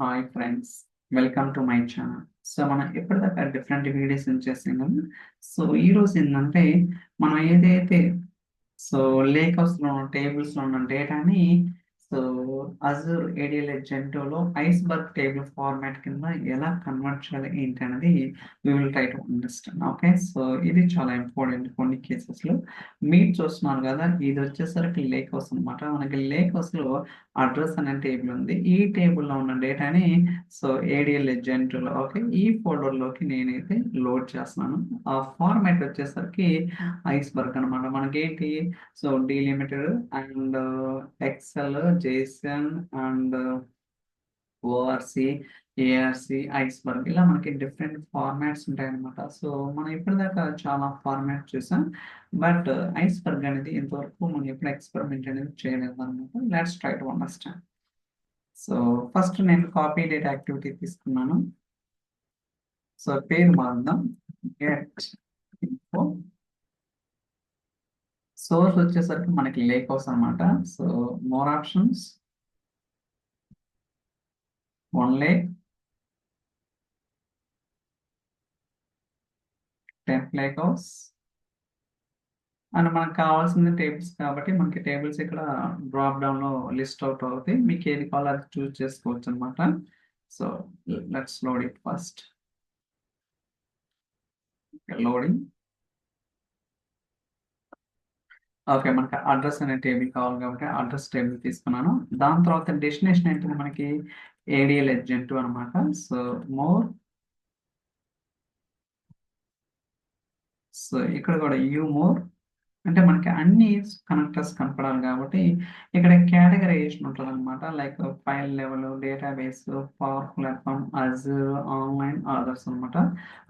Hi friends, welcome to my channel. So మనం ఎప్పటిదాకా different videos చేసాం కదా. సో ఈరోజు ఏంటంటే మనం ఏదైతే లేక్ హౌస్లో టేబుల్స్లో ఉన్న డేటాని సో అజూర్ ఏడిఎల్ జెంటోలో ఐస్బర్గ్ టేబుల్ ఫార్మాట్ కింద ఎలా కన్వర్ట్ చేయాలి ఏంటి అనేది we will try to understand. Okay, so ఇది చాలా ఇంపార్టెంట్ కొన్ని కేసెస్లో. మీరు చూస్తున్నారు కదా, ఇది వచ్చేసరికి లేక్ హౌస్ అనమాట. మనకి లేక్ హౌస్లో అడ్రస్ అనే టేబుల్ ఉంది. ఈ టేబుల్లో ఉన్న డేటాని ఏడిఎల్ జెంటోలో ఓకే ఈ ఫోల్డర్లోకి నేనైతే లోడ్ చేస్తున్నాను. ఆ ఫార్మాట్ వచ్చేసరికి ఐస్బర్గ్ అనమాట. మనకేంటి delimited and Excel, JSON and ORC, ARC, Iceberg ఇలా మనకి డిఫరెంట్ ఫార్మాట్స్ ఉంటాయన్నమాట. సో మనం ఇప్పటిదాకా చాలా ఫార్మాట్ చూసాం, బట్ ఐస్బర్గ్ అనేది ఇంతవరకు మనం ఎప్పుడు ఎక్స్పెరిమెంట్ అనేది చేయలేదు అనమాట. Let's try to understand. So first నేను కాపీ డేటా యాక్టివిటీ తీసుకున్నాను. సో పేరు మారుద్దాం, గెట్ ఇన్ఫో. సోర్స్ వచ్చేసరికి మనకి లేక్ హౌస్ అనమాట. So more options, one lake, temp lake house. And మనకు కావాల్సిన టేబుల్స్ కాబట్టి మనకి టేబుల్స్ ఇక్కడ డ్రాప్ డౌన్ లో లిస్ట్ అవుట్ అవుతాయి. మీకు ఏది కావాలో అది చూస్ చేసుకోవచ్చు అనమాట. So let's load it first. Loading. Okay, మనకి అడ్రస్ అనే టేబుల్ కావాలి కాబట్టి అడ్రస్ టేబుల్ తీసుకున్నాను. దాని తర్వాత డెస్టినేషన్ ఏంటంటే మనకి ఏడిఎల్ ఎడ్జెంట్ అనమాట. So more. సో ఇక్కడ కూడా యూ మోర్ అంటే మనకి అన్ని కనెక్టర్స్ కనపడాలి కాబట్టి ఇక్కడ కేటగరైజేషన్ ఉంటుంది అనమాట. Like file level, database, power platform, Azure, online, others అనమాట.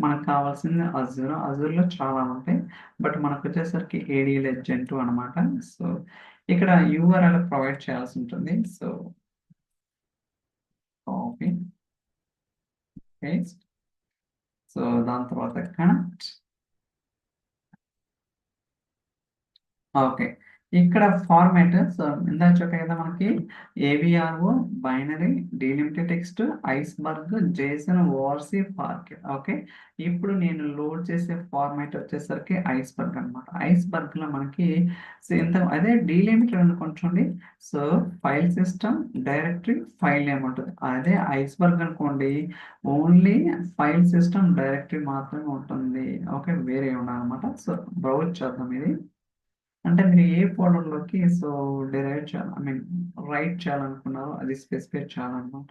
మనకు కావాల్సింది అజూర్. అజూర్లో చాలా ఉంటాయి, బట్ మనకు వచ్చేసరికి ఏడిఎల్ జెంటు అనమాట. సో ఇక్కడ యూఆర్ఎల్ ప్రొవైడ్ చేయాల్సి ఉంటుంది. So copy paste. సో దాని తర్వాత కనెక్ట్. ఓకే, ఇక్కడ ఫార్మాట్ ఇందాక చెప్పే కదా మనకి AVRO, binary, delimited text, iceberg, JSON, ORC, parquet. Okay, ఇప్పుడు నేను లోడ్ చేసే ఫార్మాట్ వచ్చేసరికి ఐస్బర్గ్ అనమాట. ఐస్బర్గ్ లో మనకి ఇంత అదే డీలిమిటెడ్ అనుకోండి. So file system, directory, file name ఉంటుంది. అదే ఐస్బర్గ్ అనుకోండి, ఓన్లీ ఫైల్ సిస్టమ్, డైరెక్టరీ మాత్రమే ఉంటుంది. ఓకే, వేరే ఉండదు అనమాట. సో బ్రౌజ్ చేద్దాం ఇది. అంటే మీరు ఏ ఫోల్డర్లోకి డిరైవ్ చేయాలి, ఐ మీన్ రైట్ చేయాలనుకున్నారో అది స్పెసిఫై చేయాలన్నమాట.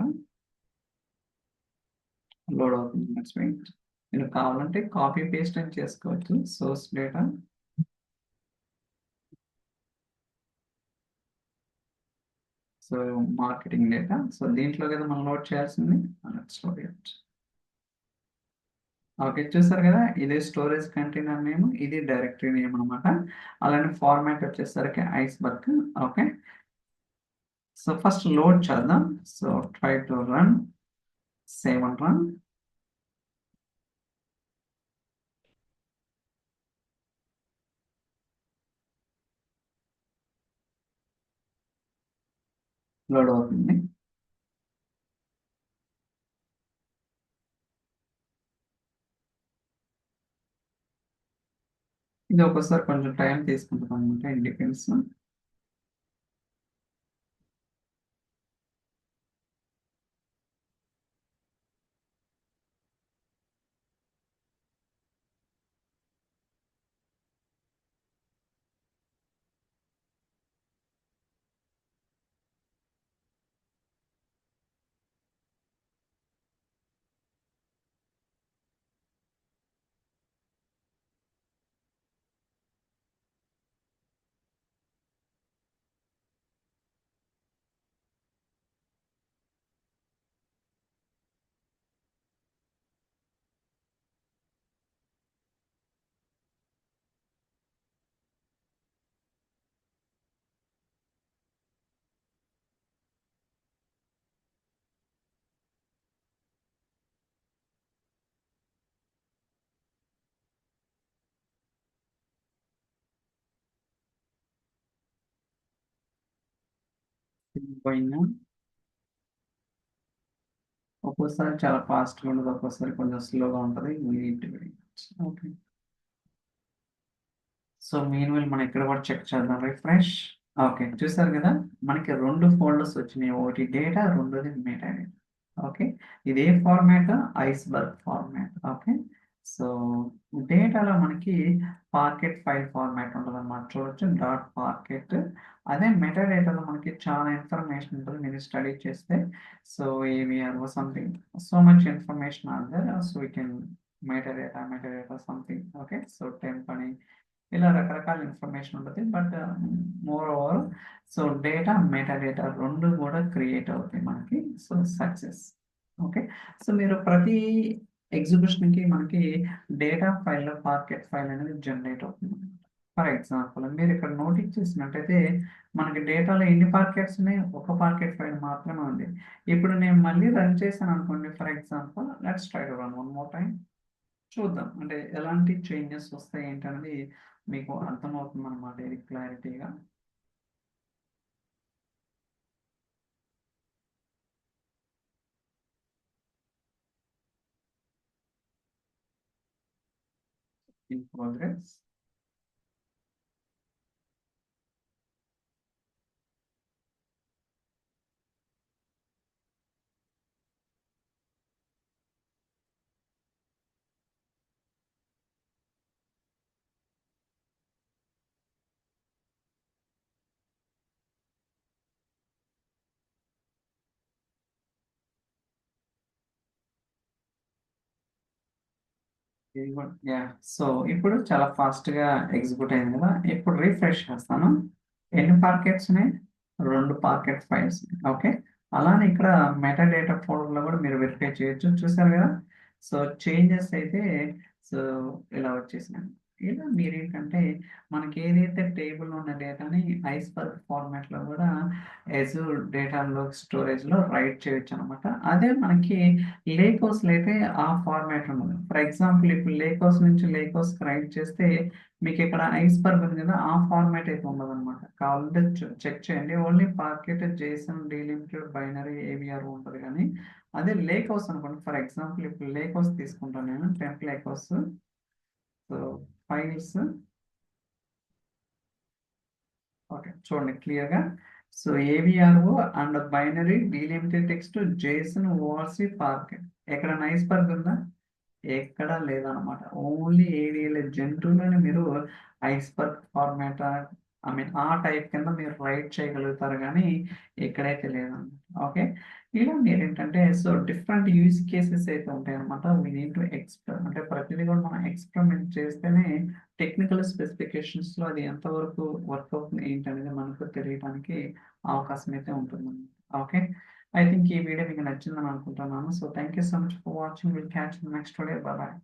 లోడ్ అవుతుంది, నెక్స్ట్ వెయిట్. మీరు కావాలంటే కాపీ పేస్ట్ అని చేసుకోవచ్చు. Source data, so marketing data. So దీంట్లో కదా మనం లోడ్ చేయాల్సింది. Let's load it. ఓకే, చూసారు కదా, ఇది స్టోరేజ్ కంటైనర్ నేమ్, ఇది డైరెక్టరీ నేమ్ అనమాట. అలానే ఫార్మాట్ వచ్చేసరికి iceberg. Okay, so first load చేద్దాం. So try to run, save and run. Load అవుతుంది. ఇది ఒక్కోసారి కొంచెం టైం తీసుకుంటుంది అనమాట, ఇట్ డిపెండ్స్. పోయిందా? ఒక్కోసారి చాలా ఫాస్ట్గా ఉండదు, ఒక్కోసారి కొంచెం స్లోగా ఉంటుంది. ఓకే. సో మీన్ వైల్ మనం ఇక్కడ కూడా చెక్ చేద్దాం, రిఫ్రెష్. ఓకే, చూసారు కదా, మనకి రెండు ఫోల్డర్స్ వచ్చినాయి, ఒకటి డేటా, రెండోది మెటా డేటా. ఓకే, ఇదే format, iceberg format. Okay, so డేటాలో మనకి పాకెట్ ఫైల్ ఫార్మాట్ ఉంటుంది అన్నమాట, చూడొచ్చు, డాట్ పాకెట్. అదే మెటా డేటాలో మనకి చాలా ఇన్ఫర్మేషన్ ఉంటుంది, మీరు స్టడీ చేస్తే. So Avro something, so much information are there, so we can metadata something. Okay, so temp అని ఇలా రకరకాల ఇన్ఫర్మేషన్ ఉంటుంది. But moreover, so data, metadata రెండు కూడా క్రియేట్ అవుతాయి మనకి. So success. ఓకే, సో మీరు ప్రతి ఎగ్జిబిషన్కి మనకి డేటా ఫైల్, పాకెట్ ఫైల్ అనేది జనరేట్ అవుతుంది. ఫర్ ఎగ్జాంపుల్ మీరు ఇక్కడ నోటీస్ చేసినట్టయితే మనకి డేటాలో ఎన్ని పాకెట్స్ ఉన్నాయి, ఒక పాకెట్ ఫైల్ మాత్రమే ఉంది. ఇప్పుడు నేను మళ్ళీ రన్ చేశాను అనుకోండి, for example let's try to run one more time. చూద్దాం అంటే ఎలాంటి చేంజెస్ వస్తాయి ఏంటనేది మీకు అర్థమవుతుంది అనమాట, ఇది క్లారిటీగా. In progress. యా, సో ఇప్పుడు చాలా ఫాస్ట్ గా ఎగ్జిక్యూట్ అయింది కదా, ఇప్పుడు రిఫ్రెష్ చేస్తాను. ఎన్ని పాకెట్స్ ఉన్నాయి, రెండు పాకెట్ ఫైల్స్. ఓకే, అలానే ఇక్కడ మెటా డేటా ఫోల్డర్ లో కూడా మీరు వెరిఫై చేయొచ్చు, చూసారు కదా. సో చేంజెస్ అయితే, సో ఇలా వచ్చేసినాయి. ఇలా మీరేంటంటే మనకి ఏదైతే టేబుల్ ఉన్న డేటాని ఐస్బర్గ్ ఫార్మాట్ లో కూడా ఎజూర్ డేటాలో స్టోరేజ్ లో రైట్ చేయొచ్చు అనమాట. అదే మనకి లేక్ హౌస్ లో అయితే ఆ ఫార్మాట్ ఉండదు. ఫర్ ఎగ్జాంపుల్ ఇప్పుడు లేక్ హౌస్ నుంచి లేక్ హౌస్ రైట్ చేస్తే మీకు ఇక్కడ ఐస్బర్గ్ ఉంది కదా, ఆ ఫార్మాట్ అయితే ఉండదు అనమాట. కావాలంటే చెక్ చేయండి, only parquet, JSON, delimited, binary, AVR ఉంటుంది. కానీ అదే లేక్ హౌస్ అనుకోండి, ఫర్ ఎగ్జాంపుల్ ఇప్పుడు లేక్ హౌస్ తీసుకుంటాను నేను, temp lakehouse. So files. Okay, చూడండి క్లియర్గా. So AVRO and binary, delimited text, JSON, ORC, parquet. ఎక్కడ ఐస్బర్గ్ ఉందా, ఎక్కడా లేదనమాట. ఓన్లీ ఏడిఎల్ జంతువులని మీరు ఐస్బర్గ్ ఫార్మాట్, ఐ మీన్ ఆ టైప్ కింద మీరు రైట్ చేయగలుగుతారు, కానీ ఎక్కడైతే లేదన్నమాట. ఓకే, ఇలా మీరు ఏంటంటే సో డిఫరెంట్ యూజ్ కేసెస్ అయితే ఉంటాయి అనమాట. వీ నీడ్ టు అంటే ప్రతిదీ కూడా మనం ఎక్స్పెరిమెంట్ చేస్తేనే టెక్నికల్ స్పెసిఫికేషన్స్లో అది ఎంతవరకు వర్క్ అవుతుంది ఏంటనేది మనకు తెలియడానికి అవకాశం అయితే ఉంటుంది. ఓకే, I think ఈ వీడియో మీకు నచ్చిందని అనుకుంటున్నాను. So thank you so much for watching. Will catch next video. Bye bye.